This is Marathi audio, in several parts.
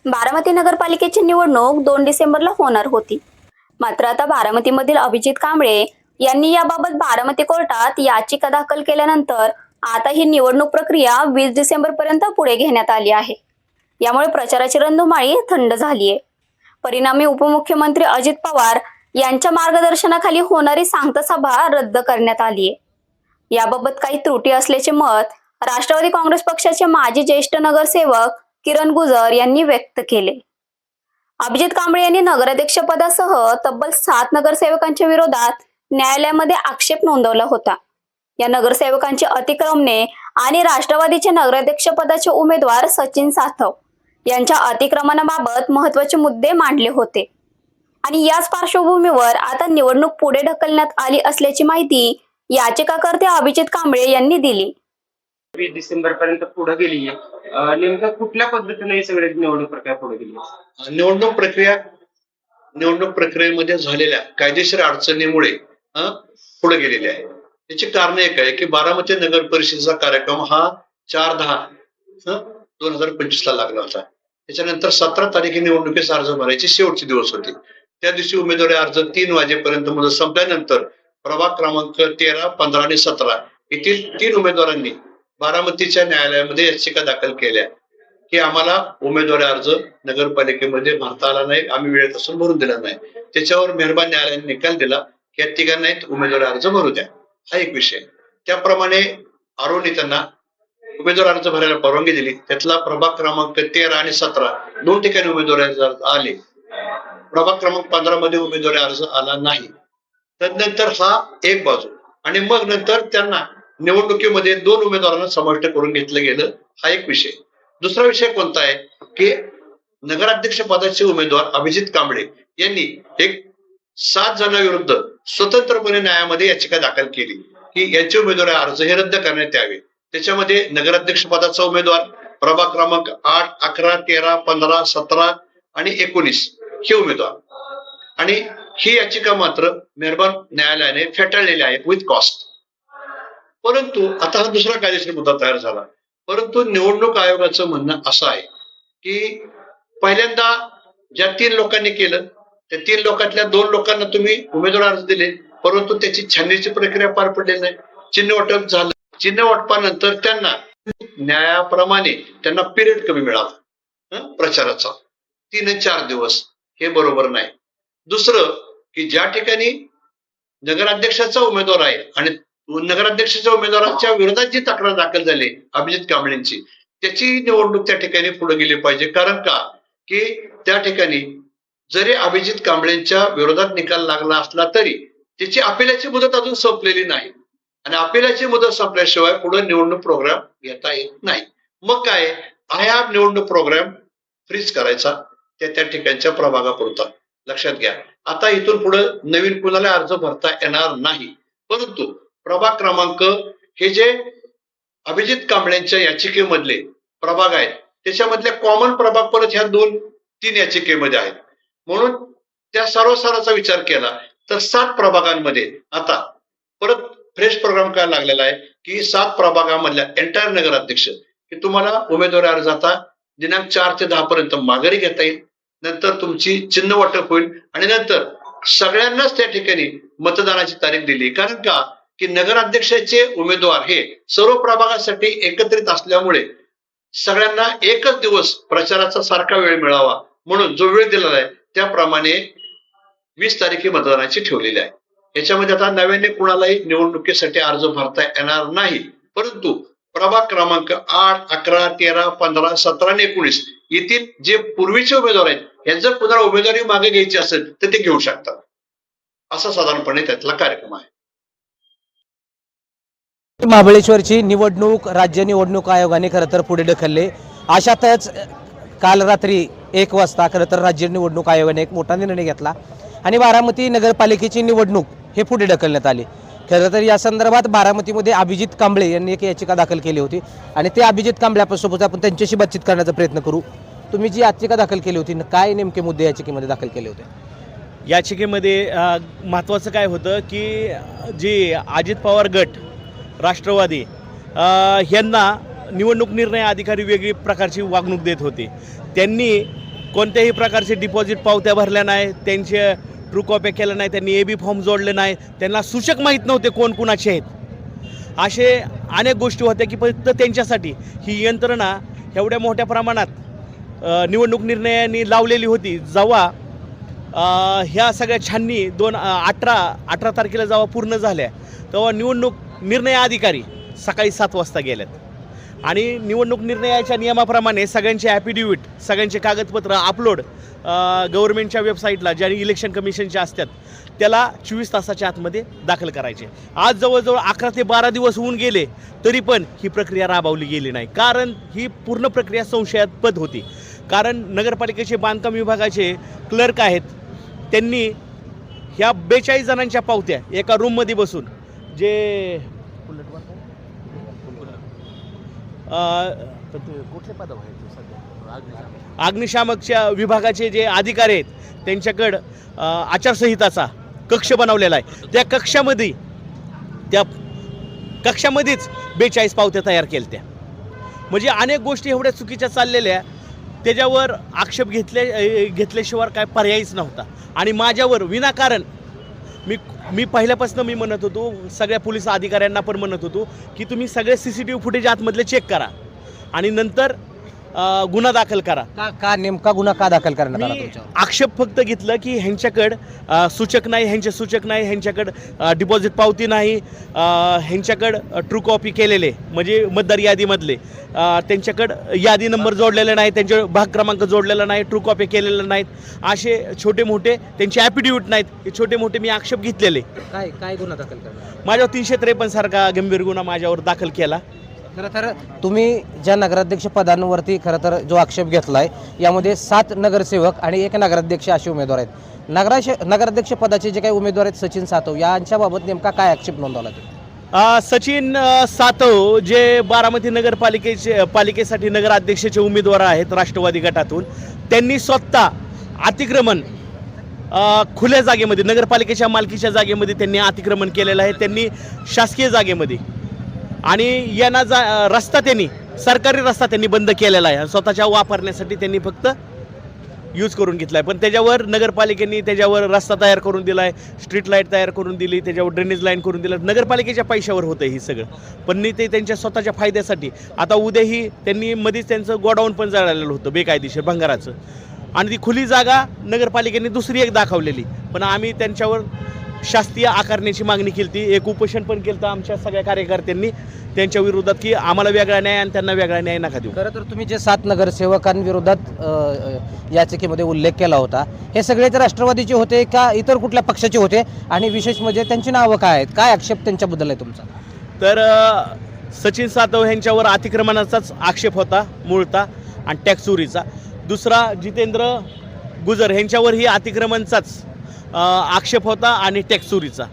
बारामती नगरपालिकेची निवडणूक 2 डिसेंबरला होणार होती. मात्र आता बारामतीमधील अभिजित कांबळे यांनी याबाबत बारामती कोर्टात याचिका दाखल केल्यानंतर आता ही निवडणूक प्रक्रिया 20 डिसेंबर पर्यंत पुढे घेण्यात आली आहे. यामुळे प्रचाराची रणधुमाळी थंड झाली आहे. परिणामी उपमुख्यमंत्री अजित पवार यांच्या मार्गदर्शनाखाली होणारी सांगता सभा रद्द करण्यात आली आहे. याबाबत काही त्रुटी असल्याचे मत राष्ट्रवादी काँग्रेस पक्षाचे माजी ज्येष्ठ नगरसेवक किरण गुजर यांनी व्यक्त केले. अभिजित कांबळे यांनी नगराध्यक्षपदासह तब्बल 7 नगरसेवकांच्या विरोधात न्यायालयामध्ये आक्षेप नोंदवला होता. या नगरसेवकांची अतिक्रमणे आणि राष्ट्रवादीचे नगराध्यक्षपदाचे उमेदवार सचिन सातव यांच्या अतिक्रमणाबाबत महत्त्वाचे मुद्दे मांडले होते आणि याच पार्श्वभूमीवर आता निवडणूक पुढे ढकलण्यात आली असल्याची माहिती याचिकाकर्ते अभिजित कांबळे यांनी दिली. 20 डिसेंबर पर्यंत पुढे गेली आहे. नेमकं कुठल्या पद्धतीने ही सगळी निवडणूक प्रक्रिया पुढे गेली? निवडणूक प्रक्रियेमध्ये झालेल्या कायदेशीर अडचणीमुळे पुढे गेलेली आहे. याची कारण एक आहे की बारामती नगर परिषदेचा कार्यक्रम हा 4/10/2025 ला लागला होता. त्याच्यानंतर 17 तारखे निवडणुकीस अर्ज भरायचे शेवटचे दिवस होते. त्या दिवशी उमेदवारी अर्ज 3 वाजेपर्यंत मुदत संपल्यानंतर प्रभाग क्रमांक 13, 15 आणि 17 येथील 3 उमेदवारांनी बारामतीच्या न्यायालयामध्ये याचिका दाखल केल्या की आम्हाला उमेदवारी अर्ज नगरपालिकेमध्ये भरता आला नाही, आम्ही वेळेत असून भरून दिला नाही. त्याच्यावर मेहरबान न्यायालयाने निकाल दिला की या तिघांनाही उमेदवारी अर्ज भरू द्या. हा एक विषय. त्याप्रमाणे आरोनी त्यांना उमेदवार अर्ज भरायला परवानगी दिली. त्यातला प्रभाग क्रमांक 13 आणि 17 2 ठिकाणी उमेदवारी अर्ज आले. प्रभाग क्रमांक 15 मध्ये उमेदवारी अर्ज आला नाही. तदनंतर हा एक बाजू आणि मग नंतर त्यांना निवडणुकीमध्ये 2 उमेदवारांना समाविष्ट करून घेतलं गेलं. हा एक विषय. दुसरा विषय कोणता आहे की नगराध्यक्ष पदाचे उमेदवार अभिजित कांबळे यांनी एक 7 जणांविरुद्ध स्वतंत्रपणे न्यायालयामध्ये याचिका दाखल केली की यांचे उमेदवारी अर्ज हे रद्द करण्यात यावे. त्याच्यामध्ये नगराध्यक्ष पदाचा उमेदवार प्रभाग क्रमांक 8, 11, 13, 15, 17 आणि 19 हे उमेदवार आणि ही याचिका मात्र मेहरबान न्यायालयाने फेटाळलेली आहे विथ कॉस्ट. परंतु आता हा दुसरा कायदेशीर मुद्दा तयार झाला. परंतु निवडणूक आयोगाचं म्हणणं असं आहे की पहिल्यांदा ज्या 3 लोकांनी केलं त्या 3 लोकांतल्या 2 लोकांना तुम्ही उमेदवार अर्ज दिले, परंतु त्याची छाननीची प्रक्रिया पार पडलेली नाही. चिन्ह वाटप झालं. चिन्ह वाटपानंतर त्यांना न्यायाप्रमाणे त्यांना पिरियड कमी मिळाला प्रचाराचा 3 आणि 4 दिवस. हे बरोबर नाही. दुसरं की ज्या ठिकाणी नगराध्यक्षाचा उमेदवार आहे आणि नगराध्यक्षाच्या उमेदवाराच्या विरोधात जी तक्रार दाखल झाली अभिजित कांबळेंची त्याची निवडणूक त्या ठिकाणी पुढे गेली पाहिजे. कारण का की त्या ठिकाणी जरी अभिजित कांबळेंच्या विरोधात निकाल लागला असला तरी त्याची अपिलाची मुदत अजून संपलेली नाही आणि अपिलाची मुदत संपल्याशिवाय पुढे निवडणूक प्रोग्राम घेता येत नाही. मग काय हा निवडणूक प्रोग्राम फ्रीज करायचा त्या ठिकाणच्या प्रभागापुरता. लक्षात घ्या. आता इथून पुढे नवीन कुणाला अर्ज भरता येणार नाही. परंतु प्रभाग क्रमांक हे जे अभिजित कांबळेंच्या याचिकेमधले प्रभाग आहेत त्याच्यामधले कॉमन प्रभाग परत ह्या 2-3 याचिकेमध्ये आहेत. म्हणून त्या सर्वसाराचा विचार केला तर 7 प्रभागांमध्ये आता परत फ्रेश प्रोग्राम काय लागलेला आहे की 7 प्रभागामधल्या एंटायर नगराध्यक्ष की तुम्हाला उमेदवारी अर्ज आता दिनांक 4 ते 10 पर्यंत माघारी घेता येईल. नंतर तुमची चिन्ह वाटप होईल आणि नंतर सगळ्यांनाच त्या ठिकाणी मतदानाची तारीख दिली. कारण का की नगराध्यक्षाचे उमेदवार हे सर्व प्रभागासाठी एकत्रित असल्यामुळे सगळ्यांना एकच दिवस प्रचाराचा सारखा वेळ मिळावा म्हणून जो वेळ दिलेला आहे त्याप्रमाणे 20 तारखे मतदानाची ठेवलेली आहे. याच्यामध्ये आता नव्याने कुणालाही निवडणुकीसाठी अर्ज भरता येणार नाही. परंतु प्रभाग क्रमांक 8, 11, 13, 15, 17 आणि 19 येथील जे पूर्वीचे उमेदवार आहेत यांना जर कुणाला उमेदवारी मागे घ्यायची असेल तर ते घेऊ शकतात. असा साधारणपणे त्यातला कार्यक्रम आहे. महाबळेश्वरची निवडणूक राज्य निवडणूक आयोगाने खरं तर पुढे ढकलले. अशातच काल रात्री 1 वाजता खरं तर राज्य निवडणूक आयोगाने एक मोठा निर्णय घेतला आणि बारामती नगरपालिकेची निवडणूक हे पुढे ढकलण्यात आली. खरं तर या संदर्भात बारामतीमध्ये अभिजित कांबळे यांनी एक याचिका दाखल केली होती आणि ते अभिजित कांबळेसोबत आपण त्यांच्याशी बातचीत करण्याचा प्रयत्न करू. तुम्ही जी याचिका दाखल केली होती काय नेमके मुद्दे याचिकेमध्ये दाखल केले होते? याचिकेमध्ये महत्त्वाचं काय होतं की जी अजित पवार गट राष्ट्रवादी ह्यांना निवडणूक निर्णय अधिकारी वेगळी प्रकारची वागणूक देत होते. त्यांनी कोणत्याही प्रकारचे डिपॉझिट पावत्या भरल्या नाही, त्यांचे ट्रू कॉप्या केल्या नाही, त्यांनी AB फॉर्म जोडले नाही, त्यांना सूचक माहीत नव्हते कोण कुणाचे आहेत. असे अनेक गोष्टी होत्या की फक्त त्यांच्यासाठी ही यंत्रणा एवढ्या मोठ्या प्रमाणात निवडणूक निर्णयांनी लावलेली होती. जेव्हा ह्या सगळ्या छाननी 18 तारखेला जेव्हा पूर्ण झाल्या तेव्हा निवडणूक निर्णय अधिकारी सकाळी 7 वाजता गेल्यात आणि निवडणूक निर्णयाच्या नियमाप्रमाणे सगळ्यांचे ॲफिडेविट, सगळ्यांचे कागदपत्र अपलोड गव्हर्नमेंटच्या वेबसाईटला ज्या इलेक्शन कमिशनच्या असतात त्याला 24 तासाच्या आतमध्ये दाखल करायचे. आज जवळजवळ 11 ते 12 दिवस होऊन गेले तरी पण ही प्रक्रिया राबवली गेली नाही, कारण ही पूर्ण प्रक्रिया संशयास्पद होती. कारण नगरपालिकेचे बांधकाम विभागाचे क्लर्क आहेत, त्यांनी ह्या 42 जणांच्या पावत्या एका रूममध्ये बसून जे कुठले पद अग्निशामकच्या विभागाचे जे अधिकारी आहेत त्यांच्याकडं आचारसंहिताचा कक्ष बनवलेला आहे. त्या कक्षामध्येच 42 पावत्या तयार केल्या त्या. म्हणजे अनेक गोष्टी एवढ्या चुकीच्या चाललेल्या, त्याच्यावर आक्षेप घेतल्याशिवाय काय पर्यायच नव्हता. आणि माझ्यावर विनाकारण मी पहिल्यापासून मी म्हणत होतो, सगळ्या पोलीस अधिकाऱ्यांना पण म्हणत होतो की तुम्ही सगळे CCTV फुटेज आतमधले चेक करा आणि नंतर गुन्हा दाखल करा. का नेमका गुन्हा का दाखल करण्यात आला मी तुमच्यावर? आक्षेप फक्त घेतलं की ह्यांच्याकडं सूचक नाही, ह्यांचे सूचक नाही, ह्यांच्याकडं डिपॉझिट पावती नाही, ह्यांच्याकडं ट्रू कॉपी केलेले म्हणजे मतदार यादीमधले त्यांच्याकडं यादी नंबर जोडलेले नाही, त्यांचे भाग क्रमांक जोडलेला नाही, ट्रू कॉपी केलेले नाहीत, असे छोटे मोठे त्यांचे ॲफिडेविट नाहीत, हे छोटे मोठे मी आक्षेप घेतलेले. काय गुन्हा दाखल करणार? माझ्यावर 353 सारखा गंभीर गुन्हा माझ्यावर दाखल केला. खरं तर तुम्ही ज्या नगराध्यक्ष पदांवरती खरं तर जो आक्षेप घेतला आहे यामध्ये 7 नगरसेवक आणि 1 नगराध्यक्ष असे उमेदवार आहेत. नगराध्यक्ष पदाचे जे काही उमेदवार आहेत सचिन सातव यांच्याबाबत नेमका काय आक्षेप नोंदवला तुम्ही? सचिन सातव जे बारामती पालिकेसाठी नगराध्यक्षाचे उमेदवार आहेत राष्ट्रवादी गटातून, त्यांनी स्वतः अतिक्रमण खुल्या जागेमध्ये नगरपालिकेच्या मालकीच्या जागेमध्ये त्यांनी अतिक्रमण केलेलं आहे. त्यांनी शासकीय जागेमध्ये आणि यांना रस्ता त्यांनी सरकारी रस्ता त्यांनी बंद केलेला आहे. स्वतःच्या वापरण्यासाठी त्यांनी फक्त यूज करून घेतला आहे. पण त्याच्यावर नगरपालिकेने त्याच्यावर रस्ता तयार करून दिला आहे, स्ट्रीट लाईट तयार करून दिली, त्याच्यावर ड्रेनेज लाईन करून दिलं. नगरपालिकेच्या पैशावर होतं हे सगळं, पण ते त्यांच्या स्वतःच्या फायद्यासाठी. आता उद्याही त्यांनी मध्येच त्यांचं गोडाऊन पण जळालेलं होतं बेकायदेशीर भंगाराचं, आणि ती खुली जागा नगरपालिकेने दुसरी एक दाखवलेली. पण आम्ही त्यांच्यावर शास्तीय आकारण्याची मागणी केली होती, एक उपोषण पण केलं होतं आमच्या सगळ्या कार्यकर्त्यांनी त्यांच्या विरोधात की आम्हाला वेगळा न्याय आणि त्यांना वेगळा न्याय नका देऊ. खरं तर तुम्ही जे 7 नगरसेवकांविरोधात याचिकेमध्ये उल्लेख केला होता, हे सगळेच राष्ट्रवादीचे होते का इतर कुठल्या पक्षाचे होते? आणि विशेष म्हणजे त्यांची नावं काय आहेत, काय आक्षेप त्यांच्याबद्दल आहे तुमचा? तर सचिन सातव यांच्यावर अतिक्रमणाचाच आक्षेप होता मूळता आणि टॅक्स चोरीचा. दुसरा जितेंद्र गुजर यांच्यावरही अतिक्रमणचाच आक्षेप होता आणि टॅक्स चोरीचा.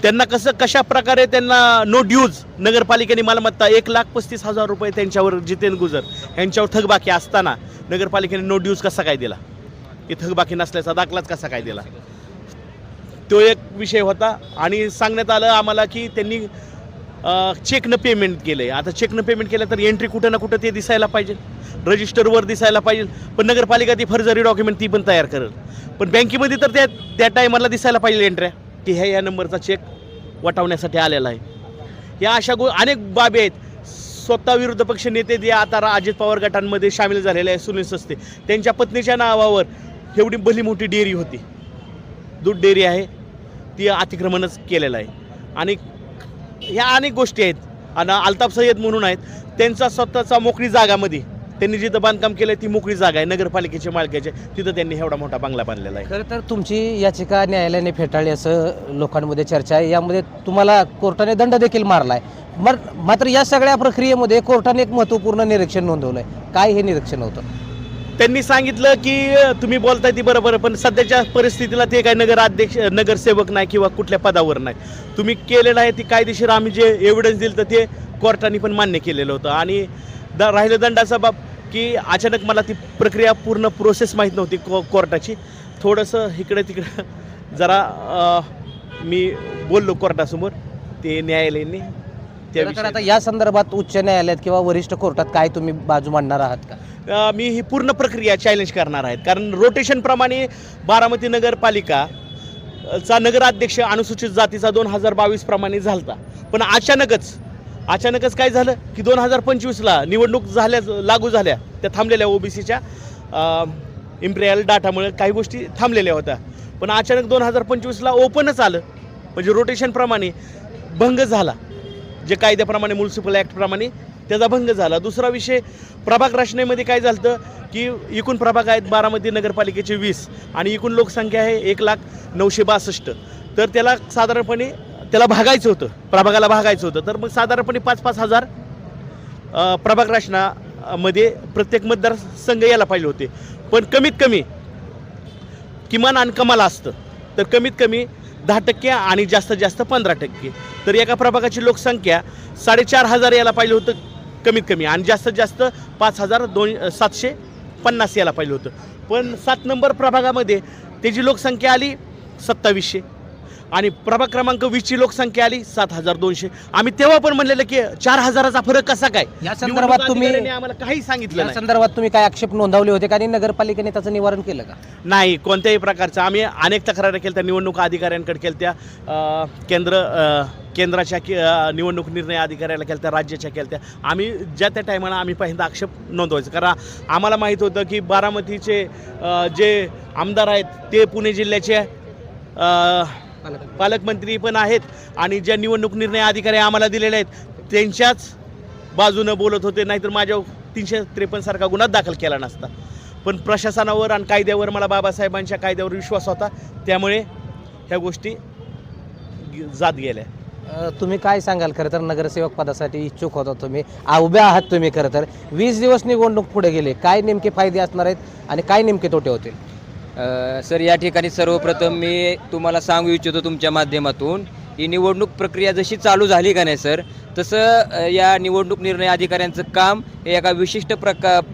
त्यांना कशा प्रकारे त्यांना नो ड्यूज नगरपालिकेने मालमत्ता 1,35,000 रुपये त्यांच्यावर जितेंद्र गुजर यांच्यावर थकबाकी असताना नगरपालिकेने नो ड्यूज कसा काय दिला, की थकबाकी नसल्याचा दाखलाच कसा काय दिला, तो एक विषय होता. आणि सांगण्यात आलं आम्हाला की त्यांनी चेकनं पेमेंट केलं आहे. आता चेकनं पेमेंट केलं तर एंट्री कुठं ना कुठं ते दिसायला पाहिजे, रजिस्टरवर दिसायला पाहिजे. पण नगरपालिका ती फर्जरी डॉक्युमेंट ती पण तयार करेल, पण बँकेमध्ये तर त्या टायमाला दिसायला पाहिजे एंट्र्या की ह्या नंबरचा चेक वटवण्यासाठी आलेला आहे. या अशा अनेक बाबी आहेत. स्वतः विरोधी पक्ष नेते जे आता अजित पवार गटांमध्ये सामील झालेले आहे, सुनील सस्ते, त्यांच्या पत्नीच्या नावावर एवढी भली मोठी डेअरी होती, दूध डेअरी आहे, ती अतिक्रमणच केलेलं आहे. आणि ह्या अनेक गोष्टी आहेत. आणि अल्ताफ सय्यद म्हणून आहेत, त्यांचा स्वतःचा मोकळी जागामध्ये त्यांनी जिथं बांधकाम केलं ती मोकळी जागा आहे नगरपालिकेच्या मालकीचे, तिथं त्यांनी एवढा मोठा बंगला बांधलेला आहे. खरं तर तुमची याचिका न्यायालयाने फेटाळली असं लोकांमध्ये चर्चा आहे. यामध्ये तुम्हाला कोर्टाने दंड देखील मारला आहे. मात्र या सगळ्या प्रक्रियेमध्ये कोर्टाने एक महत्त्वपूर्ण निरीक्षण नोंदवलं आहे. काय हे निरीक्षण होतं? त्यांनी सांगितलं की तुम्ही बोलताय ती बरोबर, पण सध्याच्या परिस्थितीला ते काय नगरसेवक नाही किंवा कुठल्या पदावर नाही, तुम्ही केलेलं आहे ती कायदेशीर. आम्ही जे एव्हिडन्स दिलं तर ते कोर्टाने पण मान्य केलेलं होतं. आणि राहिलं दंडाचा बाब की अचानक मला ती प्रक्रिया पूर्ण प्रोसेस माहीत नव्हती कोर्टाची. थोडंसं इकडे तिकडं जरा मी बोललो कोर्टासमोर, ते न्यायालयाने त्या खरं तर आता विषयी या संदर्भात उच्च न्यायालयात किंवा वरिष्ठ कोर्टात काय तुम्ही बाजू मांडणार आहात का? मी ही पूर्ण प्रक्रिया चॅलेंज करणार आहेत, कारण रोटेशनप्रमाणे बारामती नगरपालिका चा नगराध्यक्ष अनुसूचित जातीचा 2022 प्रमाणे झालता, पण अचानकच काय झालं की 2025ला निवडणूक लागू झाल्या, त्या थांबलेल्या ओबीसीच्या इम्पिरियल डाटामुळे काही गोष्टी थांबलेल्या होत्या, पण अचानक 2025ला ओपनच आलं, म्हणजे रोटेशनप्रमाणे भंग झाला, जे कायद्याप्रमाणे म्युनिसिपल ॲक्टप्रमाणे त्याचा भंग झाला. दुसरा विषय, प्रभाग रचनेमध्ये काय झालं की एकूण प्रभाग आहेत बारामती नगरपालिकेचे 20 आणि एकूण लोकसंख्या आहे 1,962,000, तर त्याला साधारणपणे प्रभागाला भागायचं होतं, तर मग साधारणपणे 5-5 हजार प्रभाग रचनामध्ये प्रत्येक मतदारसंघ यायला पाहिजे होते, पण कमीत कमी किमान आणि कमाल असतं तर कमीत कमी 10% आणि जास्तीत जास्त 15%, तर एका प्रभागाची लोकसंख्या 4,500 यायला पाहिजे होतं कमीत कमी, आणि जास्तीत जास्त 5,750 यायला पाहिजे होतं, पण 7 नंबर प्रभागामध्ये त्याची लोकसंख्या आली 2700 आणि प्रभाग क्रमांक 20ची लोकसंख्या आली 7,200. आम्ही तेव्हा पण म्हणलेलं की 4,000चा फरक कसा काय, या संदर्भात तुम्ही आम्हाला काही सांगितलं या नाही. संदर्भात तुम्ही काय आक्षेप नोंदवले होते का आणि नगरपालिकेने त्याचं निवारण केलं का? नाही, कोणत्याही प्रकारचं. आम्ही अनेक तक्रारी केल्या त्या निवडणूक अधिकाऱ्यांकडे केल्या, त्या केंद्राच्या निवडणूक निर्णय अधिकाऱ्याला केल्या, त्या राज्याच्या केल्या. आम्ही ज्या त्या टायमाला आम्ही पहिल्यांदा आक्षेप नोंदवायचं, कारण आम्हाला माहीत होतं की बारामतीचे जे आमदार आहेत ते पुणे जिल्ह्याचे पालकमंत्री पण आहेत आणि ज्या निवडणूक निर्णय अधिकारी आम्हाला दिलेले आहेत त्यांच्याच बाजूनं बोलत होते, नाहीतर माझ्यावर 353 सारखा गुन्हा दाखल केला नसता. पण प्रशासनावर आणि कायद्यावर मला बाबासाहेबांच्या कायद्यावर विश्वास होता, त्यामुळे ह्या गोष्टी जात गेल्या. तुम्ही काय सांगाल? खरं तर नगरसेवक पदासाठी इच्छुक होता तुम्ही, उभ्या आहात तुम्ही, खरं तर 20 दिवस निवडणूक पुढे गेले, काय नेमके फायदे असणार आहेत आणि काय नेमके तोटे होतील? सर, या ठिकाणी सर्वप्रथम मी तुम्हाला सांगू इच्छितो तुमच्या माध्यमातून, ही निवडणूक प्रक्रिया जशी चालू झाली का नाही सर, तसं या निवडणूक निर्णय अधिकाऱ्यांचं काम हे एका विशिष्ट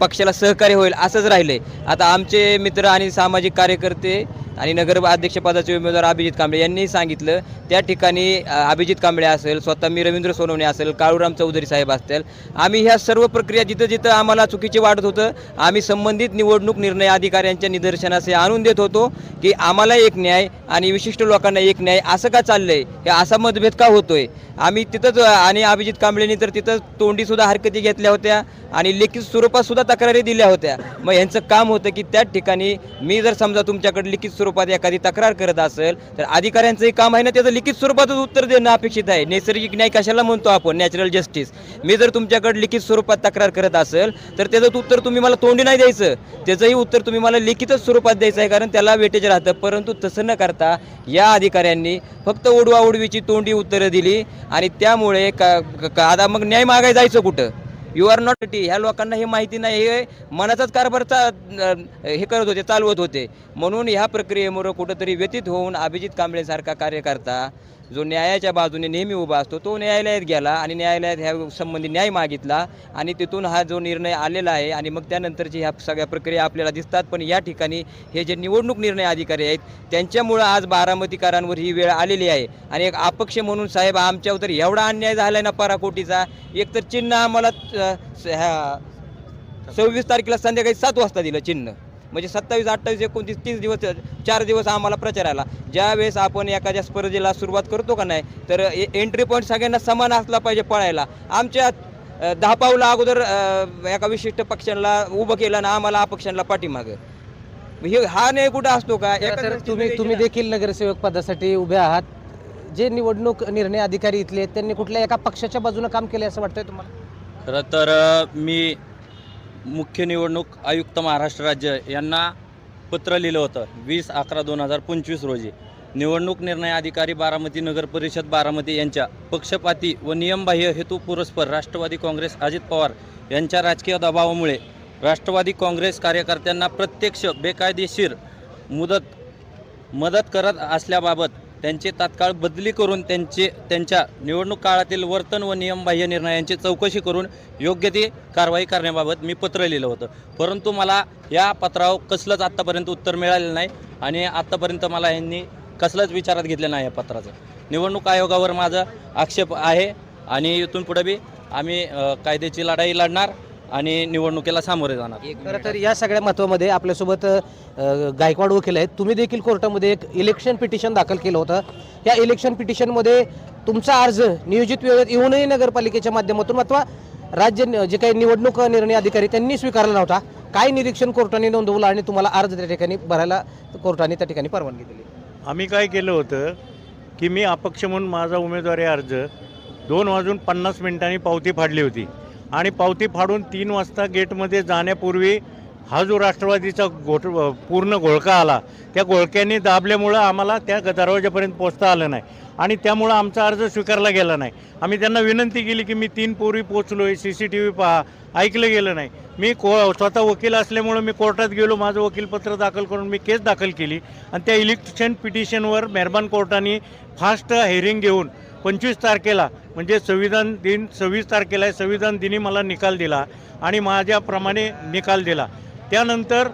पक्षाला सहकार्य होईल असंच राहिलं आहे. आता आमचे मित्र आणि सामाजिक कार्यकर्ते आणि नगर अध्यक्षपदाचे उमेदवार अभिजित कांबळे यांनी सांगितलं, त्या ठिकाणी अभिजित कांबळे असेल, स्वतः मी रवींद्र सोनवणे असेल, काळूराम चौधरी साहेब असतील, आम्ही ह्या सर्व प्रक्रिया जिथं जिथं आम्हाला चुकीचे वाटत होतं आम्ही संबंधित निवडणूक निर्णय अधिकाऱ्यांच्या निदर्शनास हे आणून देत होतो की आम्हाला एक न्याय आणि विशिष्ट लोकांना एक न्याय असं का चाललंय, हे असा मतभेद का होतोय. आम्ही तिथंच, आणि अभिजित कांबळेंनी तर तिथं तोंडीसुद्धा हरकती घेतल्या होत्या आणि लिखित स्वरूपात सुद्धा तक्रारी दिल्या होत्या. मग यांचं काम होतं की त्या ठिकाणी मी जर समजा तुमच्याकडे लिखित स्वरूपात एखादी तक्रार करत असेल तर अधिकाऱ्यांचंही काम आहे ना त्याचं लिखित स्वरूपातच उत्तर देणं अपेक्षित आहे. नैसर्गिक न्याय कशाला म्हणतो आपण, नॅचरल जस्टिस. मी जर तुमच्याकडे लिखित स्वरूपात तक्रार करत असेल तर त्याचं उत्तर तुम्ही मला तोंडी नाही द्यायचं, त्याचंही उत्तर तुम्ही मला लिखितच स्वरूपात द्यायचं आहे, कारण त्याला वेटेज राहतं. परंतु तसं न करता या अधिकाऱ्यांनी फक्त ओढवाओढवीची तोंडी उत्तरं दिली आणि त्यामुळे आता मग न्याय मागायला जायचं कुठं? यू आर नॉट टी. ह्या लोकांना हे माहिती नाही, हे मनाचाच कारभारचा हे करत होते, चालवत होते. म्हणून ह्या प्रक्रियेमुळे कुठंतरी व्यतीत होऊन अभिजित कांबळेसारखा कार्यकर्ता जो न्यायाच्या बाजूने नेहमी उभा असतो तो न्यायालयात गेला आणि न्यायालयात ह्या संबंधी न्याय मागितला आणि तिथून हा जो निर्णय आलेला आहे आणि मग त्यानंतरची ह्या सगळ्या प्रक्रिया आपल्याला दिसतात. पण या ठिकाणी हे जे निवडणूक निर्णय अधिकारी आहेत त्यांच्यामुळं आज बारामतीकरांवर ही वेळ आलेली आहे. आणि एक अपक्ष म्हणून साहेब आमच्यावर तर एवढा अन्याय झाला आहे ना पराकोटीचा. एक तर चिन्ह आम्हाला 26 तारखेला संध्याकाळी 7 वाजता दिलं चिन्ह, म्हणजे 27, 28, 29, 30 दिवस, 4 दिवस आम्हाला प्रचाराला. ज्यावेळेस आपण एखाद्या स्पर्धेला सुरुवात करतो का नाही तर एंट्री पॉईंट सगळ्यांना समान असला पाहिजे पळायला. आमच्या 10 पावलं अगोदर एका विशिष्ट पक्षांना उभं केलं ना आम्हाला अपक्षांना पाठीमागं. हे हा नाही कुठं असतो का? तुम्ही देखील नगरसेवक पदासाठी उभे आहात. जे निवडणूक निर्णय अधिकारी इथले आहेत त्यांनी कुठल्या एका पक्षाच्या बाजूने काम केले असं वाटतंय तुम्हाला? खरं तर मी मुख्य निवडणूक आयुक्त महाराष्ट्र राज्य यांना पत्र लिहिलं होतं 20/11/2025 रोजी. निवडणूक निर्णय अधिकारी बारामती नगर परिषद बारामती यांच्या पक्षपाती व नियमबाह्य हेतुपुरस्पर राष्ट्रवादी काँग्रेस अजित पवार यांच्या राजकीय दबावामुळे राष्ट्रवादी काँग्रेस कार्यकर्त्यांना प्रत्यक्ष बेकायदेशीर मदत करत असल्याबाबत त्यांची तात्काळ बदली करून त्यांच्या निवडणूक काळातील वर्तन व नियमबाह्य निर्णयांची चौकशी करून योग्य ती कारवाई करण्याबाबत मी पत्र लिहिलं होतं. परंतु मला या पत्रावर कसलंच आत्तापर्यंत उत्तर मिळालेलं नाही आणि आत्तापर्यंत मला यांनी कसलंच विचारात घेतलं नाही या पत्राचं. निवडणूक आयोगावर माझा आक्षेप आहे आणि इथून पुढे बी आम्ही कायद्याची लढाई लढणार आणि निवडणुकीला सामोरे जाणार. खरं तर या सगळ्या महत्त्वामध्ये आपल्यासोबत गायकवाड वकील आहेत. तुम्ही देखील कोर्टामध्ये एक इलेक्शन पिटिशन दाखल केलं होतं. या इलेक्शन पिटिशनमध्ये तुमचा अर्ज नियोजित वेळेत येऊनही नगरपालिकेच्या माध्यमातून अथवा राज्य जे काही निवडणूक निर्णय अधिकारी त्यांनी स्वीकारला नव्हता, काय निरीक्षण कोर्टाने नोंदवलं आणि तुम्हाला अर्ज त्या ठिकाणी भरायला कोर्टाने त्या ठिकाणी परवानगी दिली? आम्ही काय केलं होतं की मी अपक्ष म्हणून माझा उमेदवारी अर्ज 2:50 पावती फाडली होती आणि पावती फाडून 3 वाजता गेटमध्ये जाण्यापूर्वी हा जो राष्ट्रवादीचा पूर्ण घोळका आला, त्या घोळक्याने दाबल्यामुळं आम्हाला त्या दरवाजापर्यंत पोचता आलं नाही आणि त्यामुळं आमचा अर्ज स्वीकारला गेला नाही. आम्ही त्यांना विनंती केली की मी 3 पूर्वी पोचलो आहे, CCTV पहा, ऐकलं गेलं नाही. मी स्वतः वकील असल्यामुळं मी कोर्टात गेलो, माझं वकीलपत्र दाखल करून मी केस दाखल केली आणि त्या इलेक्शन पिटिशनवर मेहरबान कोर्टाने फास्ट हेअरिंग घेऊन 25 तारखेला म्हणजे संविधान दिन 26 तारखेला आहे, संविधान दिनी मला निकाल दिला आणि माझ्याप्रमाणे निकाल दिला. त्यानंतर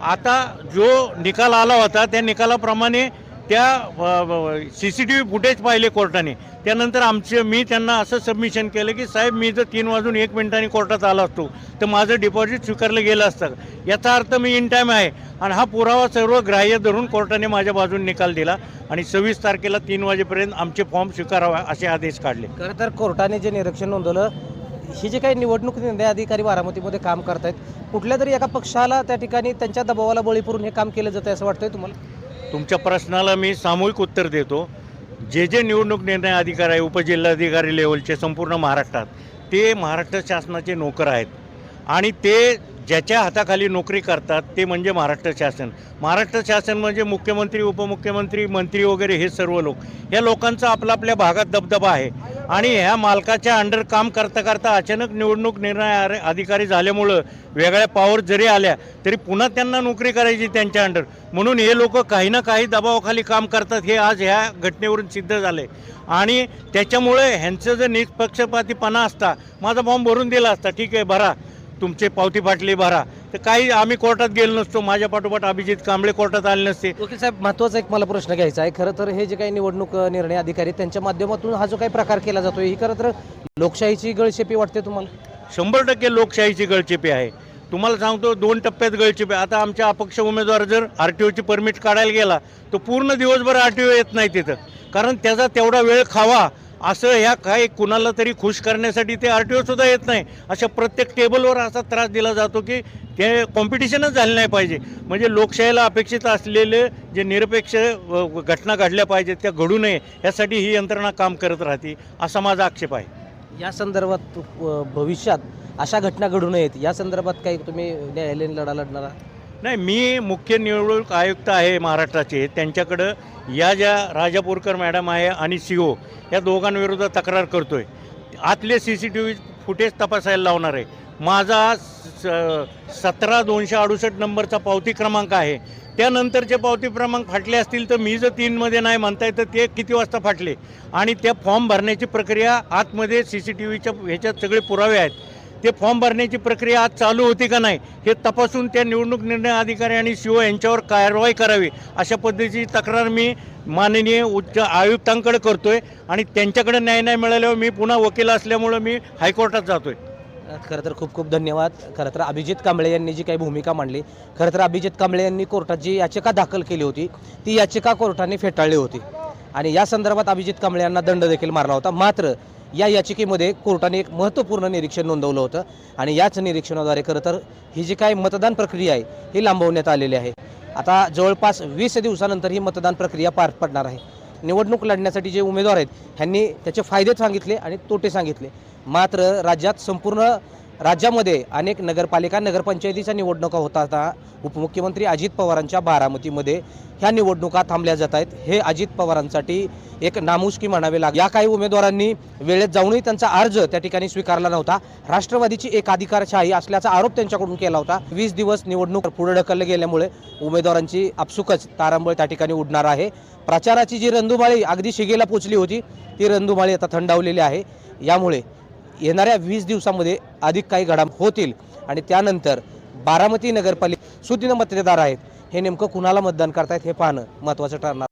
आता जो निकाल आला होता त्या निकालाप्रमाणे त्या CCTV फुटेज पाहिले कोर्टाने. त्यानंतर मी त्यांना असं सबमिशन केलं की साहेब, मी जर 3:01 कोर्टात आला असतो तर माझं डिपॉझिट स्वीकारलं गेलं असतं. याचा अर्थ मी इन टाईम आहे आणि हा पुरावा सर्व ग्राह्य धरून कोर्टाने माझ्या बाजूने निकाल दिला आणि 26 तारखेला 3 वाजेपर्यंत आमचे फॉर्म स्वीकारावा असे आदेश काढले. खरं तर कोर्टाने जे निरीक्षण नोंदवलं, ही जे काही निवडणूक निर्णय अधिकारी बारामतीमध्ये काम करतायत, कुठल्या तरी एका पक्षाला त्या ठिकाणी त्यांच्या दबावाला बळी पडून हे काम केलं जातं असं वाटतंय तुम्हाला? तुमच्या प्रश्नाला मी सामूहिक उत्तर देतो. जे निवडणूक निर्णय अधिकारी आहे उपजिल्हाधिकारी लेवलचे संपूर्ण महाराष्ट्रात, ते महाराष्ट्र शासनाचे नोकर आहेत आणि ते ज्याच्या हाताखाली नोकरी करतात ते म्हणजे महाराष्ट्र शासन. महाराष्ट्र शासन म्हणजे मुख्यमंत्री, उपमुख्यमंत्री, मंत्री वगैरे हे सर्व लोक. या लोकांचा आपल्या भागात दबदबा आहे आणि ह्या मालकाच्या अंडर काम करता करता अचानक निवडणूक निर्णय अधिकारी झाल्यामुळं वेगळ्या पॉवर जरी आल्या तरी पुन्हा त्यांना नोकरी करायची त्यांच्या अंडर, म्हणून हे लोक काही ना काही दबावाखाली काम करतात. हे आज ह्या घटनेवरून सिद्ध झाले आणि त्याच्यामुळे ह्यांचं जर निष्पक्षपातीपणा असता, माझा फॉर्म भरून दिला असता, ठीक आहे भरा, तुमचे पावती फाटली भरा, तर काही आम्ही कोर्टात गेलो नसतो, माझ्या पाठोपाठ अभिजित कांबळे कोर्टात आले नसते. वकील साहेब, महत्त्वाचा एक मला प्रश्न घ्यायचा आहे. खरं तर हे जे काही निवडणूक निर्णय अधिकारी त्यांच्या माध्यमातून हा जो काही प्रकार केला जातो, ही खरं तर लोकशाहीची गळचेपी वाटते तुम्हाला? 100% लोकशाहीची गळचेपी आहे. तुम्हाला सांगतो 2 टप्प्यात गळचेपी. आता आमच्या अपक्ष उमेदवार जर RTOची परमिट काढायला गेला तर पूर्ण दिवसभर RTO येत नाही तिथं, कारण त्याचा तेवढा वेळ खावा असं ह्या काही कुणाला तरी खुश करण्यासाठी ते RTO सुद्धा येत नाही. अशा प्रत्येक टेबलवर असा त्रास दिला जातो की ते कॉम्पिटिशनच झाले नाही पाहिजे. म्हणजे लोकशाहीला अपेक्षित असलेले जे निरपेक्ष घटना घडल्या पाहिजेत त्या घडू नये यासाठी ही यंत्रणा काम करत राहते, असा माझा आक्षेप आहे. या संदर्भात भविष्यात अशा घटना घडू नयेत या संदर्भात काही तुम्ही न्यायालयीन लढा लढणार? नाही, मी मुख्य निवडणूक आयुक्त आहे महाराष्ट्राचे, त्यांच्याकडं या ज्या राजापूरकर मॅडम आहे आणि CO या दोघांविरोधात तक्रार करतोय. आतले CCTV फुटेज तपासायला लावणार आहे. माझा 17,268 नंबरचा पावती क्रमांक आहे. त्यानंतरचे पावती क्रमांक फाटले असतील तर मी जर 3मध्ये नाही म्हणताय तर ते किती वाजता फाटले आणि त्या फॉर्म भरण्याची प्रक्रिया आतमध्ये CCTVच्या ह्याच्यात सगळे पुरावे आहेत. ते फॉर्म भरण्याची प्रक्रिया आज चालू होती का नाही हे तपासून त्या निवडणूक निर्णय अधिकारी आणि CO यांच्यावर कारवाई करावी अशा पद्धतीची तक्रार मी माननीय उच्च आयुक्तांकडे करतोय आणि त्यांच्याकडे न्याय नाही मिळाल्यावर मी पुन्हा वकील असल्यामुळं मी हायकोर्टात जातोय. खरं तर खूप खूप धन्यवाद. खरं तर अभिजित कांबळे यांनी जी काही भूमिका मांडली, खरं तर अभिजित कांबळे यांनी कोर्टात जी याचिका दाखल केली होती ती याचिका कोर्टाने फेटाळली होती आणि या संदर्भात अभिजित कांबळे यांना दंड देखील मारला होता. मात्र या याचिकेमध्ये कोर्टाने एक महत्त्वपूर्ण निरीक्षण नोंदवलं होतं आणि याच निरीक्षणाद्वारे खरं तर ही जी काही मतदान प्रक्रिया आहे ही लांबवण्यात आलेली आहे. आता जवळपास 20 दिवसानंतर ही मतदान प्रक्रिया पार पडणार आहे. निवडणूक लढण्यासाठी जे उमेदवार आहेत ह्यांनी त्याचे फायदे सांगितले आणि तोटे सांगितले. मात्र संपूर्ण राज्यामध्ये अनेक नगरपालिका नगरपंचायतीच्या निवडणुका होतात. उपमुख्यमंत्री अजित पवारांच्या बारामतीमध्ये ह्या निवडणुका थांबल्या जात आहेत. हे अजित पवारांसाठी एक नामुष्की म्हणावे लागेल. या काही उमेदवारांनी वेळेत जाऊनही त्यांचा अर्ज त्या ठिकाणी स्वीकारला नव्हता. राष्ट्रवादीची एक अधिकारशाही असल्याचा आरोप त्यांच्याकडून केला होता. 20 दिवस निवडणूक पुढे ढकलले गेल्यामुळे उमेदवारांची आपसुकच तारांबळ त्या ठिकाणी उडणार आहे. प्रचाराची जी रणधुमाळी अगदी शिगेला पोचली होती ती रणधुमाळी आता थंडावलेली आहे. यामुळे येणाऱ्या 20 दिवसामध्ये अधिक काही घडामोडी होतील आणि त्यानंतर बारामती नगरपालिका सुदिन मतदार आहेत हे नेमकं कुणाला मतदान करतायत हे पाहणं महत्त्वाचं ठरणार.